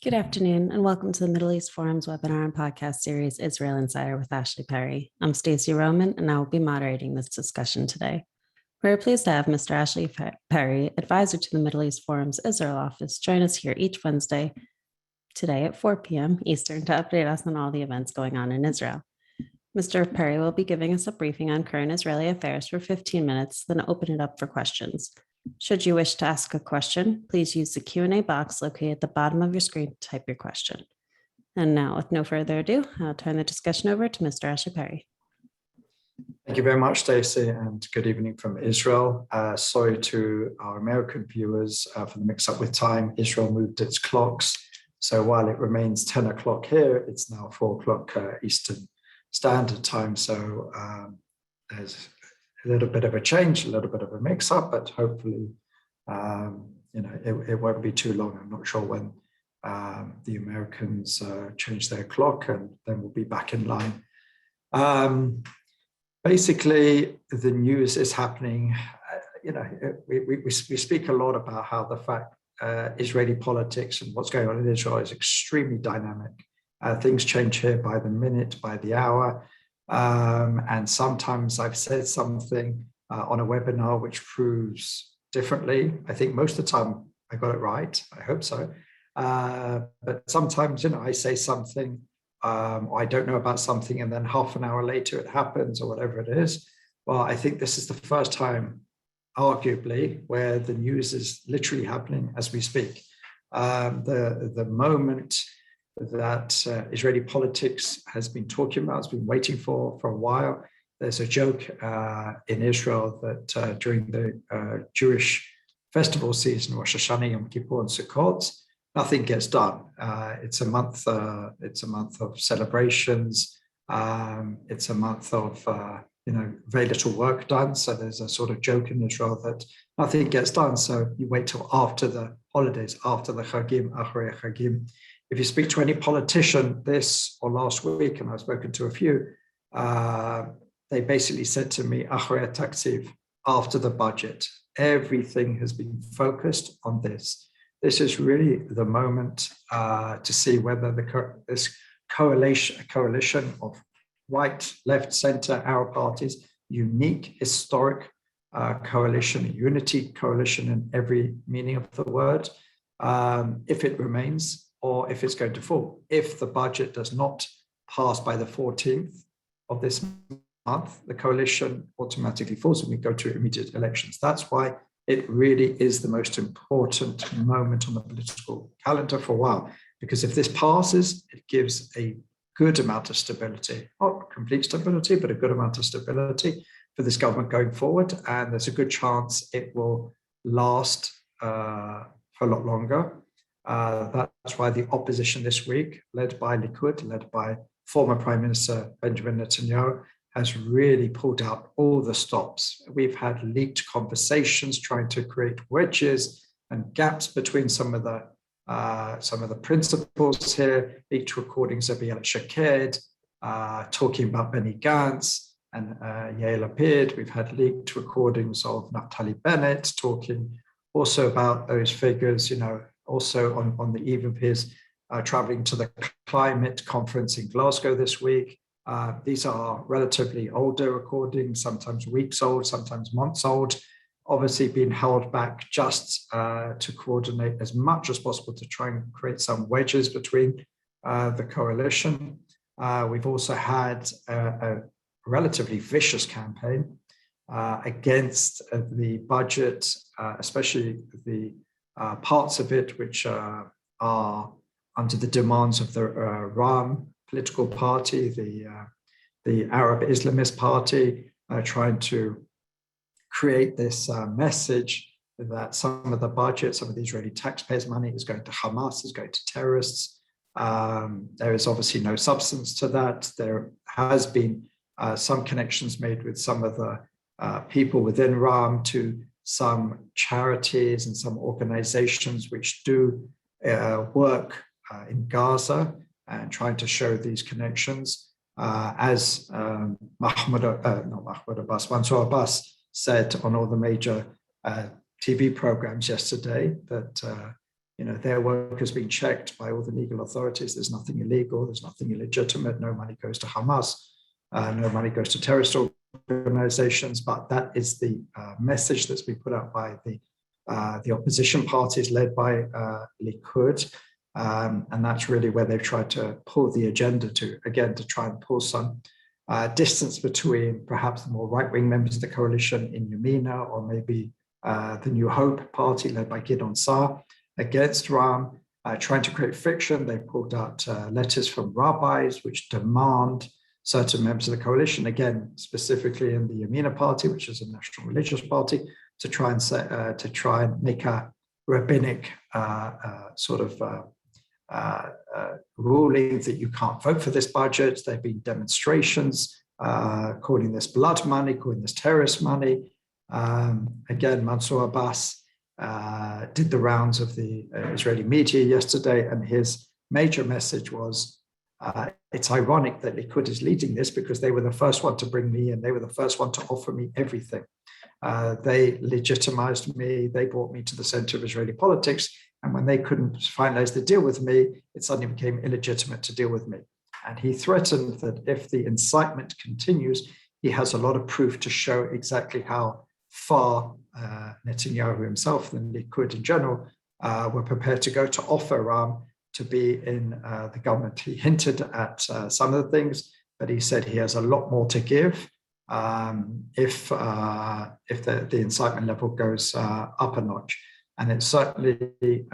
Good afternoon, and welcome to the Middle East Forum's webinar and podcast series, Israel Insider with Ashley Perry. I'm Stacey Roman, and I will be moderating this discussion today. We're pleased to have Mr. Ashley Perry, advisor to the Middle East Forum's Israel office, join us here each Wednesday today at 4 p.m. Eastern to update us on all the events going on in Israel. Mr. Perry will be giving us a briefing on current Israeli affairs for 15 minutes, then open it up for questions. Should you wish to ask a question, please use the Q&A box located at the bottom of your screen to type your question. And now, with no further ado, I'll turn the discussion over to Mr. Ashley Perry. Thank you very much, Stacey, and good evening from Israel. Sorry to our American viewers for the mix-up with time. Israel moved its clocks, so while it remains 10 o'clock here, it's now 4 o'clock Eastern Standard Time. So there's a little bit of a change, a little bit of a mix-up, but hopefully, it won't be too long. I'm not sure when the Americans change their clock, and then we'll be back in line. Basically, the news is happening. We speak a lot about how the fact Israeli politics and what's going on in Israel is extremely dynamic. Things change here by the minute, by the hour. And sometimes I've said something on a webinar which proves differently. I think most of the time I got it right. I hope so. But sometimes, I say something, or I don't know about something, and then half an hour later it happens, or whatever it is. Well, I think this is the first time, arguably, where the news is literally happening as we speak. The moment that Israeli politics has been talking about, has been waiting for a while. There's a joke in Israel that during the Jewish festival season, Rosh Hashanah, Yom Kippur, and Sukkot, nothing gets done. It's a month of celebrations. It's a month of very little work done. So there's a sort of joke in Israel that nothing gets done. So you wait till after the holidays, after the Chagim, Achrei Chagim. If you speak to any politician this or last week, and I've spoken to a few, they basically said to me, Achrei Taksiv, after the budget. Everything has been focused on this. This is really the moment to see whether this coalition of right, left, center, Arab parties, unique, historic coalition, unity coalition in every meaning of the word, if it remains, or if it's going to fall. If the budget does not pass by the 14th of this month, the coalition automatically falls and we go to immediate elections. That's why it really is the most important moment on the political calendar for a while, because if this passes, it gives a good amount of stability, not complete stability, but a good amount of stability for this government going forward. And there's a good chance it will last for a lot longer. That's why the opposition this week, led by Likud, led by former Prime Minister Benjamin Netanyahu, has really pulled out all the stops. We've had leaked conversations trying to create wedges and gaps between some of the principals here, leaked recordings of Ayelet Shaked, talking about Benny Gantz and Yair Lapid. We've had leaked recordings of Naftali Bennett talking also about those figures, also on the eve of his traveling to the climate conference in Glasgow this week. These are relatively older recordings, sometimes weeks old, sometimes months old, obviously being held back just to coordinate as much as possible to try and create some wedges between the coalition. We've also had a relatively vicious campaign against the budget, especially the parts of it which are under the demands of the Ram political party, the Arab Islamist party, trying to create this message that some of the budget, some of the Israeli taxpayers' money is going to Hamas, is going to terrorists. There is obviously no substance to that. There has been some connections made with some of the people within Ram to some charities and some organizations which do work in Gaza and trying to show these connections. As Mansour Abbas said on all the major TV programs yesterday, that their work has been checked by all the legal authorities. There's nothing illegal, there's nothing illegitimate, no money goes to Hamas, no money goes to terrorist organizations, but that is the message that's been put out by the opposition parties led by Likud. And that's really where they've tried to pull the agenda to try and pull some distance between perhaps the more right-wing members of the coalition in Yamina, or maybe the New Hope party led by Gideon Sa'ar against Ram, trying to create friction. They pulled out letters from rabbis which demand certain members of the coalition, again, specifically in the Yamina party, which is a national religious party, to try and make a rabbinic ruling that you can't vote for this budget. There have been demonstrations calling this blood money, calling this terrorist money. Again, Mansour Abbas did the rounds of the Israeli media yesterday, and his major message was, it's ironic that Likud is leading this because they were the first one to bring me in. They were the first one to offer me everything. They legitimized me. They brought me to the center of Israeli politics. And when they couldn't finalize the deal with me, it suddenly became illegitimate to deal with me. And he threatened that if the incitement continues, he has a lot of proof to show exactly how far Netanyahu himself and Likud in general were prepared to go to offer Ram to be in the government. He hinted at some of the things, but he said he has a lot more to give if the incitement level goes up a notch. And it certainly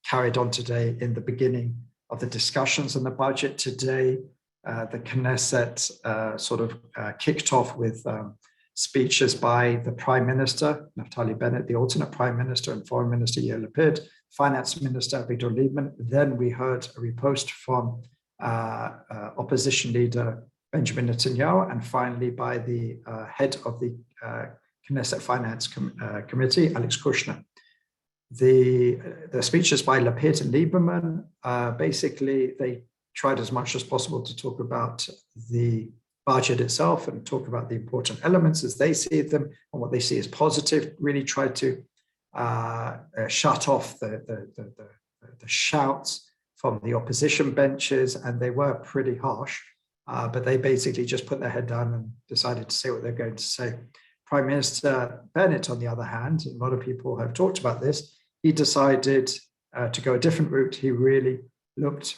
carried on today in the beginning of the discussions on the budget. Today, the Knesset kicked off with speeches by the Prime Minister, Naftali Bennett, the alternate Prime Minister, and Foreign Minister Yair Lapid, Finance Minister Avigdor Lieberman. Then we heard a riposte from opposition leader Benjamin Netanyahu, and finally by the head of the Knesset Finance Committee, Alex Kushner. The speeches by Lapid and Lieberman, basically they tried as much as possible to talk about the budget itself and talk about the important elements as they see them and what they see as positive, really tried to shut off the shouts from the opposition benches, and they were pretty harsh, but they basically just put their head down and decided to say what they're going to say. Prime Minister Bennett, on the other hand, a lot of people have talked about this, he decided to go a different route. He really looked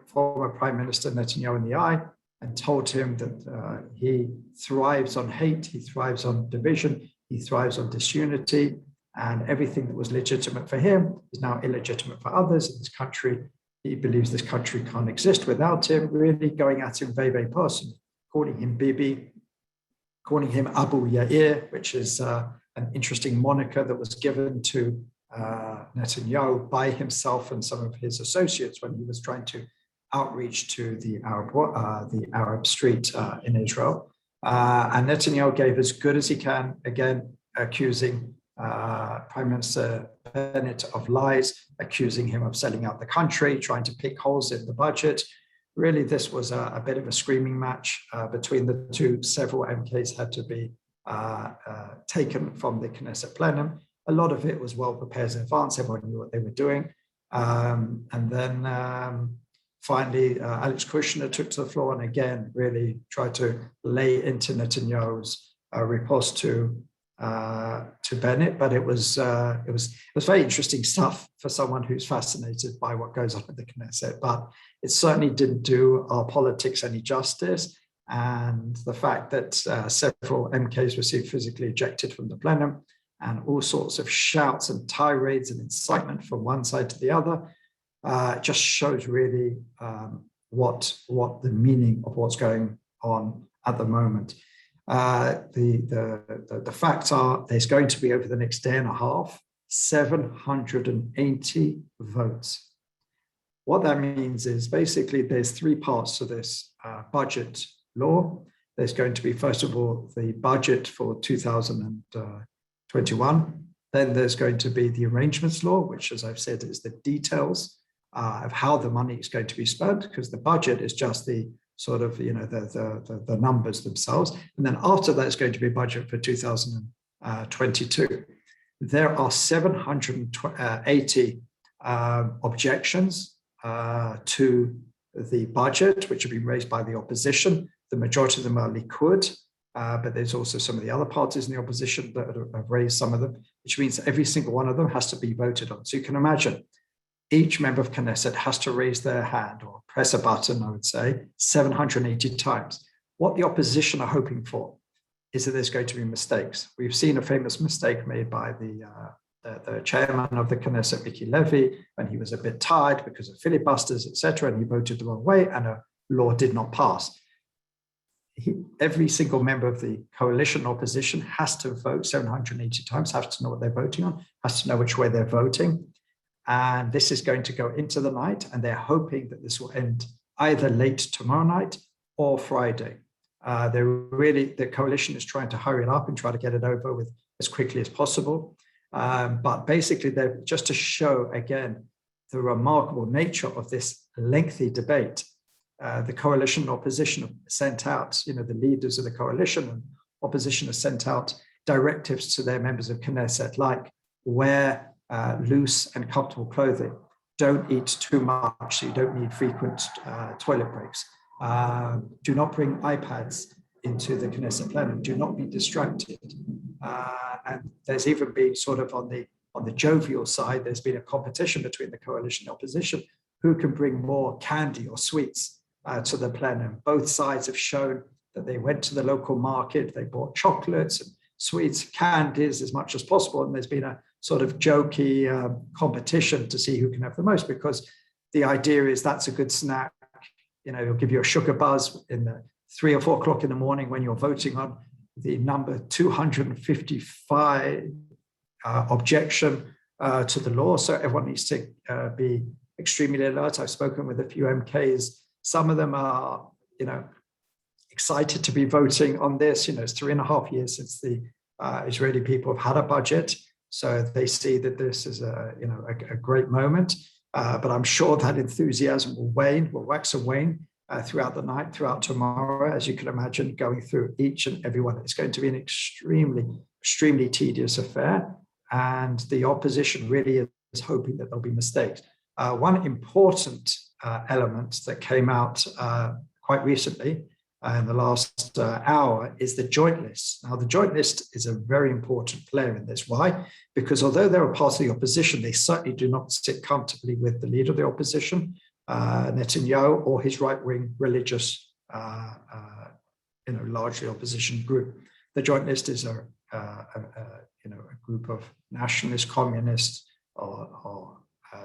former Prime Minister Netanyahu in the eye and told him that he thrives on hate, he thrives on division, he thrives on disunity, and everything that was legitimate for him is now illegitimate for others in this country. He believes this country can't exist without him, really going at him very, very personally, calling him Bibi, calling him Abu Yair, which is an interesting moniker that was given to Netanyahu by himself and some of his associates when he was trying to outreach to the Arab street in Israel. And Netanyahu gave as good as he can, again, accusing Prime Minister Bennett of lies, accusing him of selling out the country, trying to pick holes in the budget. Really, this was a bit of a screaming match between the two. Several MKs had to be taken from the Knesset plenum. A lot of it was well prepared in advance. Everyone knew what they were doing. And then finally, Alex Kushner took to the floor and again really tried to lay into Netanyahu's riposte to Bennett. But it was very interesting stuff for someone who's fascinated by what goes on in the Knesset. But it certainly didn't do our politics any justice. And the fact that several MKs received physically ejected from the plenum, and all sorts of shouts and tirades and incitement from one side to the other, just shows really what the meaning of what's going on at the moment. The facts are there's going to be, over the next day and a half, 780 votes. What that means is basically there's three parts to this budget law. There's going to be, first of all, the budget for 2021. Then there's going to be the arrangements law, which, as I've said, is the details of how the money is going to be spent, because the budget is just the sort of, the numbers themselves. And then after that, it's going to be a budget for 2022. There are 780 objections to the budget, which have been raised by the opposition. The majority of them are Likud, but there's also some of the other parties in the opposition that have raised some of them, which means every single one of them has to be voted on. So you can imagine each member of Knesset has to raise their hand or press a button, I would say, 780 times. What the opposition are hoping for is that there's going to be mistakes. We've seen a famous mistake made by the chairman of the Knesset, Miki Levy, when he was a bit tired because of filibusters, etc., and he voted the wrong way and a law did not pass. Every single member of the coalition opposition has to vote 780 times, has to know what they're voting on, has to know which way they're voting. And this is going to go into the night, and they're hoping that this will end either late tomorrow night or Friday. The coalition is trying to hurry it up and try to get it over with as quickly as possible. But basically, they're just to show again the remarkable nature of this lengthy debate. The coalition and opposition have sent out, the leaders of the coalition and opposition have sent out directives to their members of Knesset, like wear loose and comfortable clothing. Don't eat too much, so you don't need frequent toilet breaks. Do not bring iPads into the Knesset plenum. Do not be distracted. And there's even been sort of on the jovial side, there's been a competition between the coalition and opposition who can bring more candy or sweets to the plenum. Both sides have shown that they went to the local market, they bought chocolates and sweets, candies as much as possible, and there's been a sort of jokey competition to see who can have the most, because the idea is that's a good snack. It'll give you a sugar buzz in the 3 or 4 o'clock in the morning when you're voting on the number 255 objection to the law. So everyone needs to be extremely alert. I've spoken with a few MKs. Some of them are, excited to be voting on this. It's 3.5 years since the Israeli people have had a budget. So they see that this is a great moment. But I'm sure that enthusiasm will wax and wane throughout the night, throughout tomorrow, as you can imagine, going through each and every one. It's going to be an extremely, extremely tedious affair. And the opposition really is hoping that there'll be mistakes. One important element that came out quite recently in the last hour is the joint list. Now, the joint list is a very important player in this. Why? Because although they're a part of the opposition, they certainly do not sit comfortably with the leader of the opposition, Netanyahu, or his right-wing religious, largely opposition group. The joint list is a group of nationalist, communist, or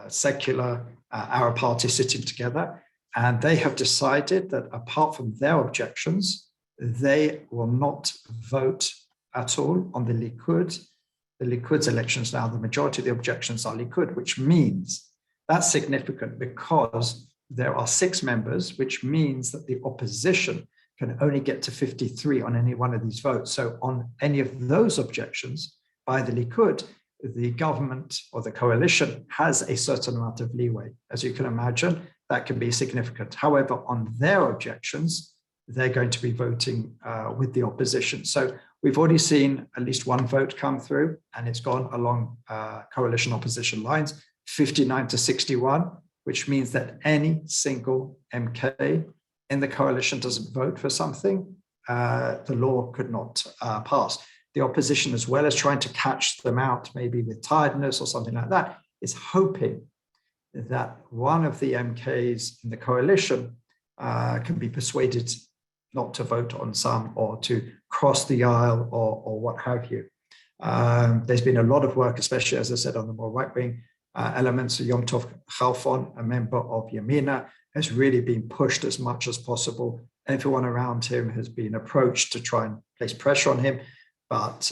secular Arab parties sitting together. And they have decided that apart from their objections, they will not vote at all on the Likud. The Likud's elections now, the majority of the objections are Likud, which means that's significant because there are 6 members, which means that the opposition can only get to 53 on any one of these votes. So on any of those objections by the Likud, the government or the coalition has a certain amount of leeway. As you can imagine, that can be significant. However, on their objections, they're going to be voting with the opposition. So we've already seen at least one vote come through, and it's gone along coalition opposition lines, 59 to 61, which means that any single MK in the coalition doesn't vote for something, the law could not pass. The opposition, as well as trying to catch them out, maybe with tiredness or something like that, is hoping that one of the MKs in the coalition can be persuaded not to vote on some or to cross the aisle or what have you. There's been a lot of work, especially, as I said, on the more right-wing elements. Yom Tov Chalfon, a member of Yamina, has really been pushed as much as possible. Everyone around him has been approached to try and place pressure on him. But,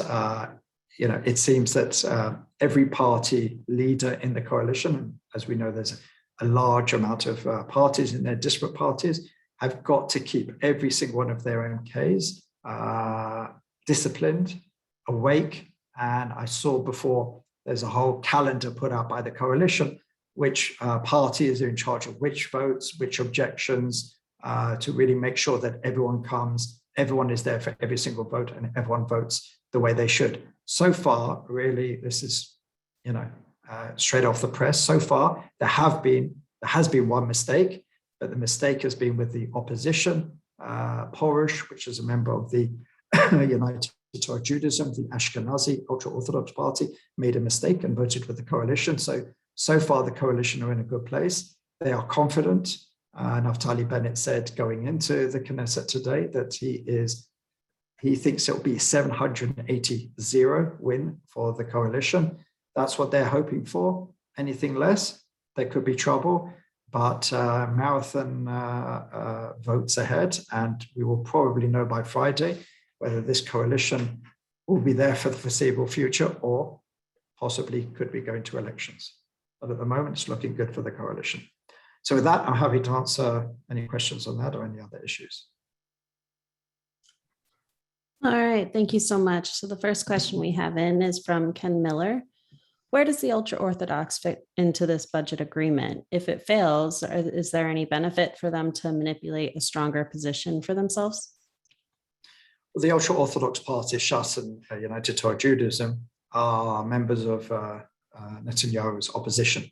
it seems that every party leader in the coalition, as we know, there's a large amount of parties in their disparate parties, have got to keep every single one of their MKs disciplined, awake. And I saw before, there's a whole calendar put out by the coalition, which parties are in charge of which votes, which objections, to really make sure that everyone comes. Everyone is there for every single vote and everyone votes the way they should. So far, really, this is, straight off the press. So far, there has been one mistake, but the mistake has been with the opposition. Porush, which is a member of the United Torah Judaism, the Ashkenazi ultra-Orthodox party, made a mistake and voted with the coalition. So far, the coalition are in a good place. They are confident. Naftali Bennett said going into the Knesset today that he thinks it'll be 780-0 win for the coalition. That's what they're hoping for. Anything less, there could be trouble. But marathon votes ahead, and we will probably know by Friday whether this coalition will be there for the foreseeable future or possibly could be going to elections. But at the moment, it's looking good for the coalition. So with that, I'm happy to answer any questions on that or any other issues. All right, thank you so much. So the first question we have in is from Ken Miller. Where does the ultra-Orthodox fit into this budget agreement? If it fails, is there any benefit for them to manipulate a stronger position for themselves? Well, the ultra-Orthodox party, Shas and United Torah Judaism, are members of Netanyahu's opposition.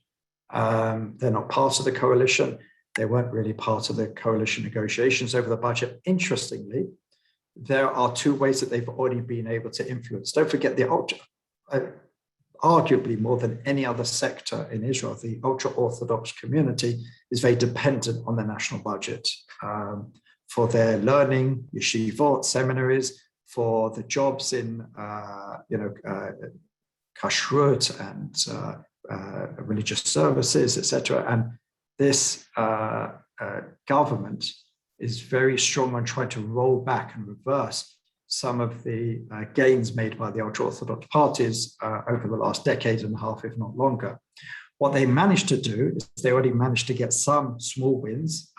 They're not part of the coalition. They weren't really part of the coalition negotiations over the budget. Interestingly, there are two ways that they've already been able to influence. Don't forget the arguably more than any other sector in Israel, the ultra-Orthodox community is very dependent on the national budget for their learning, yeshivot, seminaries, for the jobs in kashrut and religious services, etc. And this government is very strong on trying to roll back and reverse some of the gains made by the ultra-Orthodox parties over the last decade and a half, if not longer. What they managed to do is they already managed to get some small wins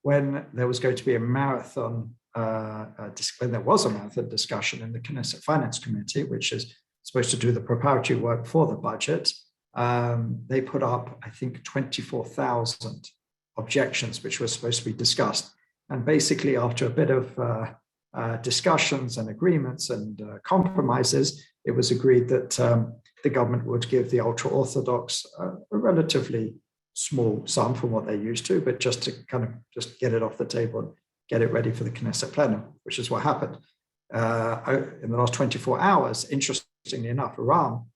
when there was going to be a marathon, when there was a marathon discussion in the Knesset Finance Committee, which is supposed to do the preparatory work for the budget. They put up, I think, 24,000 objections, which were supposed to be discussed. And basically, after a bit of discussions and agreements and compromises, it was agreed that the government would give the ultra-Orthodox a relatively small sum from what they're used to, but just to kind of just get it off the table and get it ready for the Knesset plenum, which is what happened. In the last 24 hours, interestingly enough, Iran,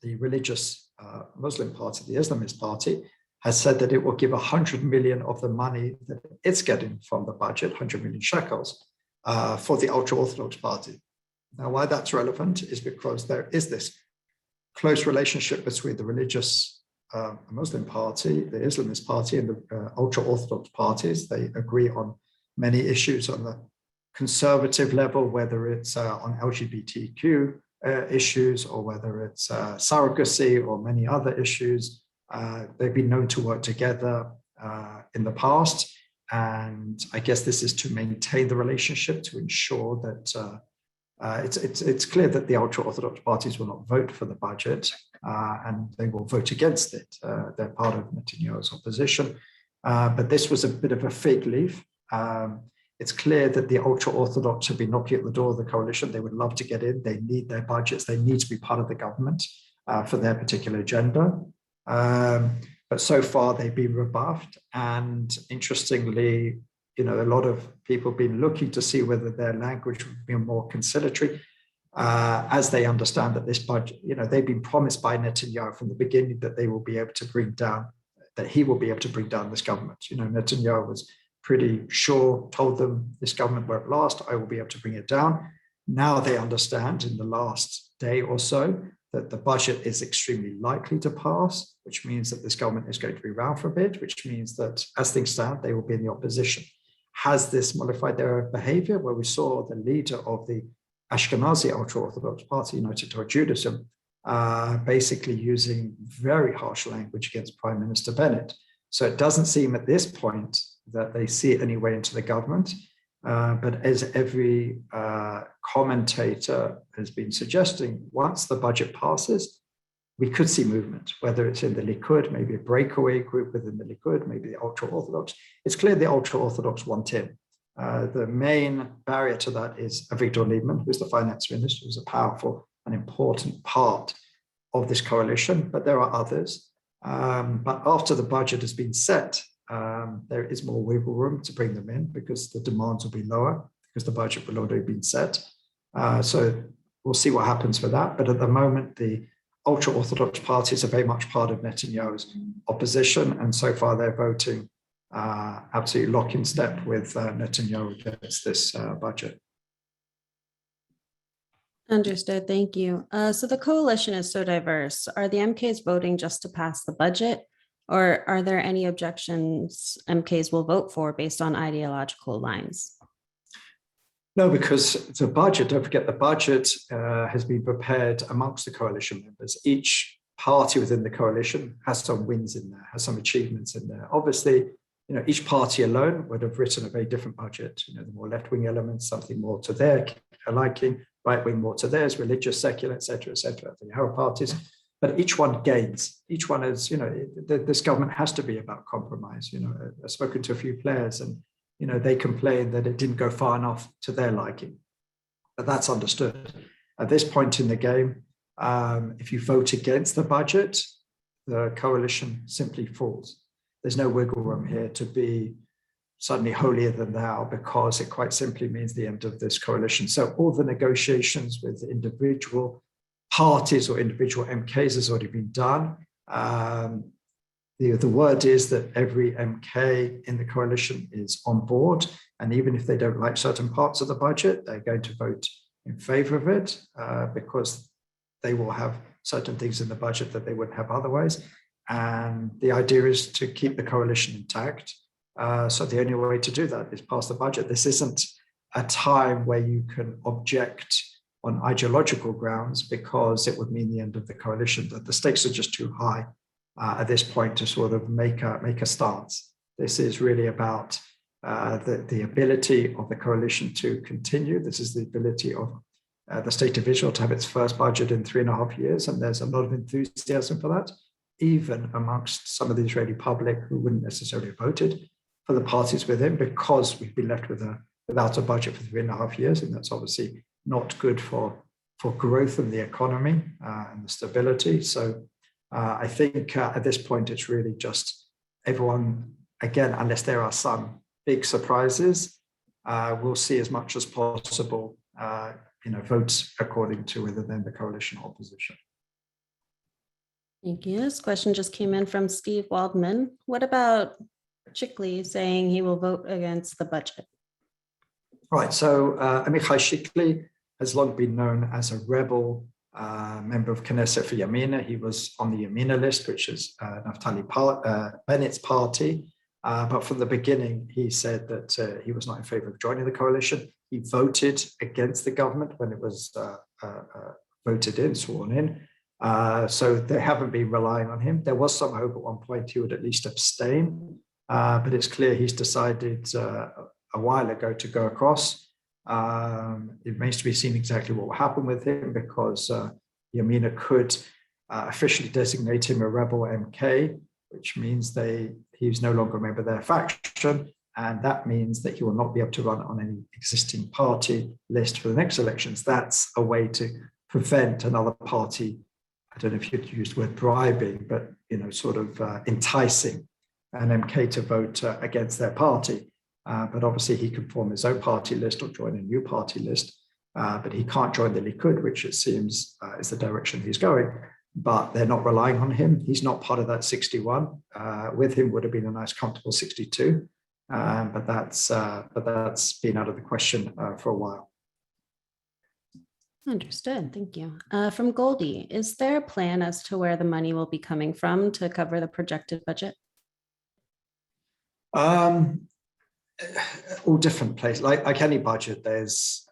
the religious Muslim party, the Islamist party, has said that it will give 100 million of the money that it's getting from the budget, 100 million shekels, for the ultra-Orthodox party. Now, why that's relevant is because there is this close relationship between the religious Muslim party, the Islamist party, and the ultra-Orthodox parties. They agree on many issues on the conservative level, whether it's on LGBTQ issues or whether it's surrogacy or many other issues. They've been known to work together in the past. And I guess this is to maintain the relationship, to ensure that it's clear that the ultra-Orthodox parties will not vote for the budget and they will vote against it. They're part of Netanyahu's opposition. But this was a bit of a fig leaf. It's clear that the ultra-Orthodox have been knocking at the door of the coalition. They would love to get in. They need their budgets. They need to be part of the government for their particular agenda. But so far they've been rebuffed. And interestingly, a lot of people have been looking to see whether their language would be more conciliatory as they understand that this budget, they've been promised by Netanyahu from the beginning that they will be able to bring down, that he will be able to bring down this government. Netanyahu was pretty sure, told them this government won't last, I will be able to bring it down. Now they understand in the last day or so that the budget is extremely likely to pass, which means that this government is going to be around for a bit, which means that as things stand, they will be in the opposition. Has this modified their behavior? Well, we saw the leader of the Ashkenazi ultra-Orthodox party, United Torah Judaism, basically using very harsh language against Prime Minister Bennett. So it doesn't seem at this point that they see any way into the government. But as every commentator has been suggesting, once the budget passes, we could see movement, whether it's in the Likud, maybe a breakaway group within the Likud, maybe the ultra-Orthodox. It's clear the ultra-Orthodox want in. The main barrier to that is Avigdor Lieberman, who's the finance minister, who's a powerful and important part of this coalition, but there are others. But after the budget has been set, there is more wiggle room to bring them in because the demands will be lower because the budget will already been set. So we'll see what happens for that. But at the moment, the ultra-Orthodox parties are very much part of Netanyahu's opposition. And so far, they're voting absolutely lock in step with Netanyahu against this budget. Understood. Thank you. So the coalition is so diverse. Are the MKs voting just to pass the budget, or are there any objections MKs will vote for based on ideological lines? No, because the budget, don't forget the budget has been prepared amongst the coalition members. Each party within the coalition has some wins in there, has some achievements in there. Obviously, each party alone would have written a very different budget. The more left-wing elements, something more to their liking, right-wing more to theirs, religious, secular, et cetera, the Arrow parties. But each one gains. Each one is, this government has to be about compromise. I've spoken to a few players and, they complain that it didn't go far enough to their liking. But that's understood. At this point in the game, if you vote against the budget, the coalition simply falls. There's no wiggle room here to be suddenly holier than thou, because it quite simply means the end of this coalition. So all the negotiations with individual parties or individual MKs has already been done. The word is that every MK in the coalition is on board. And even if they don't like certain parts of the budget, they're going to vote in favor of it because they will have certain things in the budget that they wouldn't have otherwise. And the idea is to keep the coalition intact. So the only way to do that is pass the budget. This isn't a time where you can object on ideological grounds because it would mean the end of the coalition. That the stakes are just too high at this point to sort of make a stance. This is really about the ability of the coalition to continue. This is the ability of the state of Israel to have its first budget in 3.5 years, and there's a lot of enthusiasm for that, even amongst some of the Israeli public who wouldn't necessarily have voted for the parties within, because we've been left without a budget for 3.5 years, and that's obviously not good for growth in the economy and the stability. So I think at this point, it's really just everyone, again, unless there are some big surprises, we'll see as much as possible, votes according to whether they're in the coalition or opposition. Thank you. This question just came in from Steve Waldman. What about Shikli saying he will vote against the budget? Right. So Amichai Shikli has long been known as a rebel member of Knesset for Yamina. He was on the Yamina list, which is Naftali Bennett's party. But from the beginning, he said that he was not in favor of joining the coalition. He voted against the government when it was sworn in. So they haven't been relying on him. There was some hope at one point he would at least abstain, but it's clear he's decided a while ago to go across. It remains to be seen exactly what will happen with him, because Yamina could officially designate him a rebel MK, which means he's no longer a member of their faction, and that means that he will not be able to run on any existing party list for the next elections. That's a way to prevent another party, I don't know if you'd use the word bribing, but sort of enticing an MK to vote against their party. But obviously he can form his own party list or join a new party list, but he can't join the Likud, which it seems is the direction he's going. But they're not relying on him. He's not part of that 61. With him would have been a nice, comfortable 62. But that's been out of the question for a while. Understood. Thank you. From Goldie, is there a plan as to where the money will be coming from to cover the projected budget? All different places. Like any budget, there's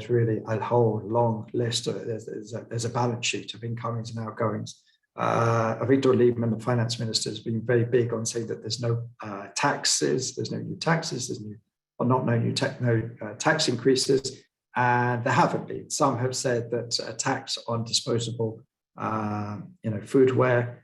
really a whole long list. There's a balance sheet of incomings and outgoings. Avigdor Lieberman, the finance minister, has been very big on saying that there's no taxes, there's no new taxes, no tax increases, and there haven't been. Some have said that a tax on disposable, foodware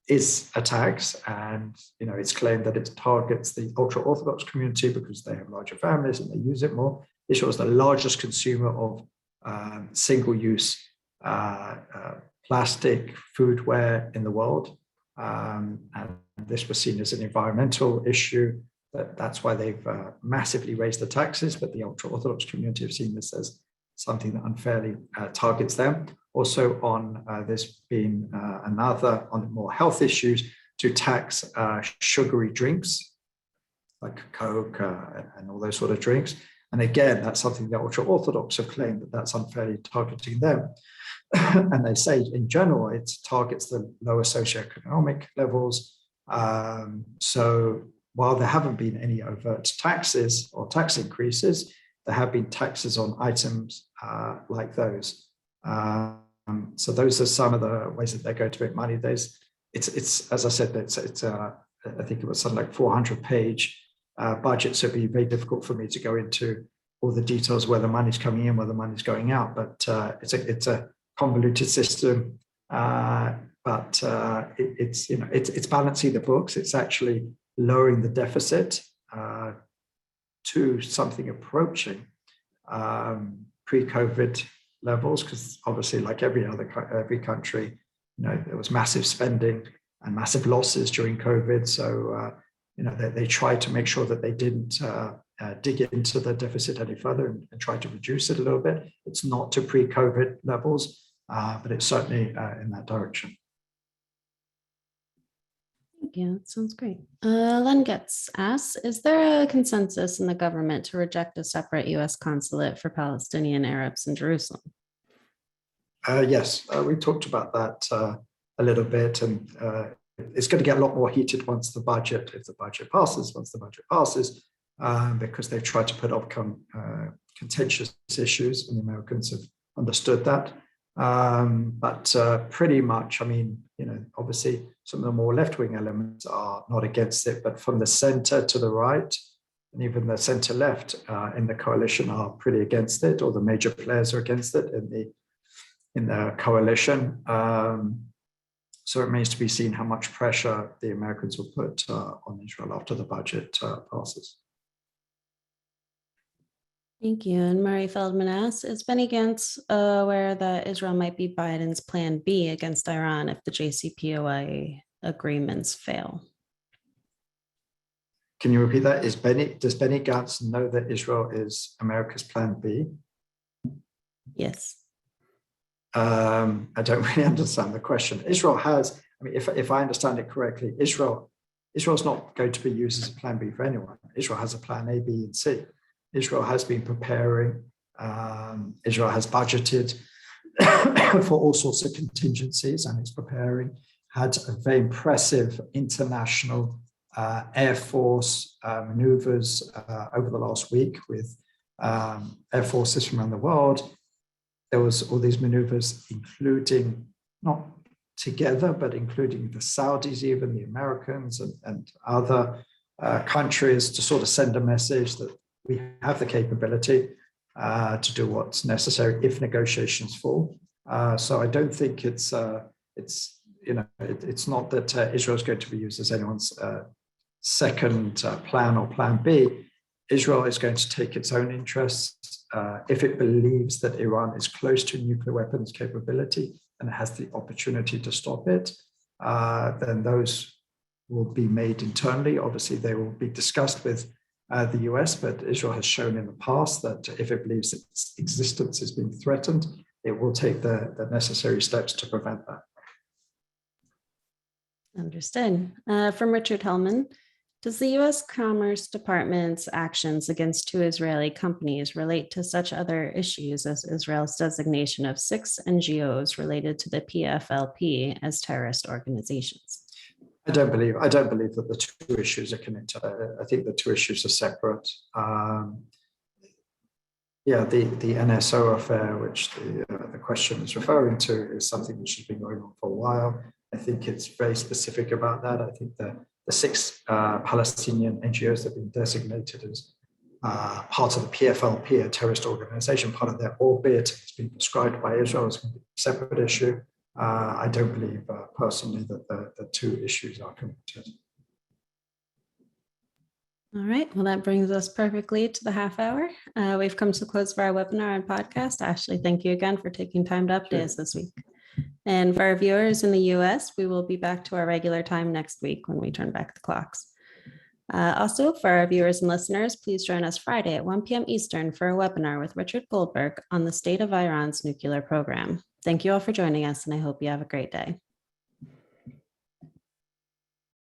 is a tax, and it's claimed that it targets the ultra-Orthodox community because they have larger families and they use it more. Israel is the largest consumer of single-use plastic foodware in the world. And this was seen as an environmental issue. That's why they've massively raised the taxes, but the ultra-Orthodox community have seen this as something that unfairly targets them. Also on this being another, on more health issues, to tax sugary drinks like Coke and all those sort of drinks. And again, that's something the ultra-Orthodox have claimed that that's unfairly targeting them. And they say in general, it targets the lower socioeconomic levels. So while there haven't been any overt taxes or tax increases, there have been taxes on items like those. So those are some of the ways that they're going to make money. It's as I said, I think it was something like 400-page budget, so it'd be very difficult for me to go into all the details where the money's coming in, where the money's going out. But it's a convoluted system. But it's balancing the books. It's actually lowering the deficit to something approaching pre-COVID levels, because obviously, like every country, there was massive spending and massive losses during COVID. So they tried to make sure that they didn't dig into the deficit any further and try to reduce it a little bit. It's not to pre-COVID levels, but it's certainly in that direction. Yeah, that sounds great. Len Getz asks, is there a consensus in the government to reject a separate U.S. consulate for Palestinian Arabs in Jerusalem? Yes, we talked about that a little bit, and it's going to get a lot more heated once the budget passes, because they've tried to put up contentious issues, and the Americans have understood that. But pretty much, obviously some of the more left-wing elements are not against it, but from the center to the right, and even the center left in the coalition are pretty against it, or the major players are against it in the coalition. So it remains to be seen how much pressure the Americans will put on Israel after the budget passes. Thank you. And Murray Feldman asks, is Benny Gantz aware that Israel might be Biden's plan B against Iran if the JCPOA agreements fail? Can you repeat that? Does Benny Gantz know that Israel is America's plan B? Yes. I don't really understand the question. Israel has, if I understand it correctly, Israel's not going to be used as a plan B for anyone. Israel has a plan A, B, and C. Israel has been preparing. Israel has budgeted for all sorts of contingencies, and it's preparing. Had a very impressive international Air Force maneuvers over the last week with air forces from around the world. There was all these maneuvers, including, not together, but including the Saudis, even the Americans and other countries, to sort of send a message that we have the capability to do what's necessary if negotiations fall. So I don't think it's not that Israel is going to be used as anyone's second plan or plan B. Israel is going to take its own interests. If it believes that Iran is close to nuclear weapons capability and has the opportunity to stop it, then those will be made internally. Obviously, they will be discussed with the US, but Israel has shown in the past that if it believes its existence is being threatened, it will take the necessary steps to prevent that. Understood. From Richard Hellman, does the U.S. Commerce Department's actions against 2 Israeli companies relate to such other issues as Israel's designation of 6 NGOs related to the PFLP as terrorist organizations? I don't believe that the 2 issues are connected. I think the 2 issues are separate. The NSO affair, which the question is referring to, is something which has been going on for a while. I think it's very specific about that. I think the 6 Palestinian NGOs that have been designated as part of the PFLP, a terrorist organization, part of their orbit, has been prescribed by Israel as a separate issue. I don't believe personally that the 2 issues are connected. All right. Well, that brings us perfectly to the half hour. We've come to the close of our webinar and podcast. Ashley, thank you again for taking time to update us this week. And for our viewers in the US, we will be back to our regular time next week when we turn back the clocks. Also, for our viewers and listeners, please join us Friday at 1 p.m. Eastern for a webinar with Richard Goldberg on the state of Iran's nuclear program. Thank you all for joining us, and I hope you have a great day.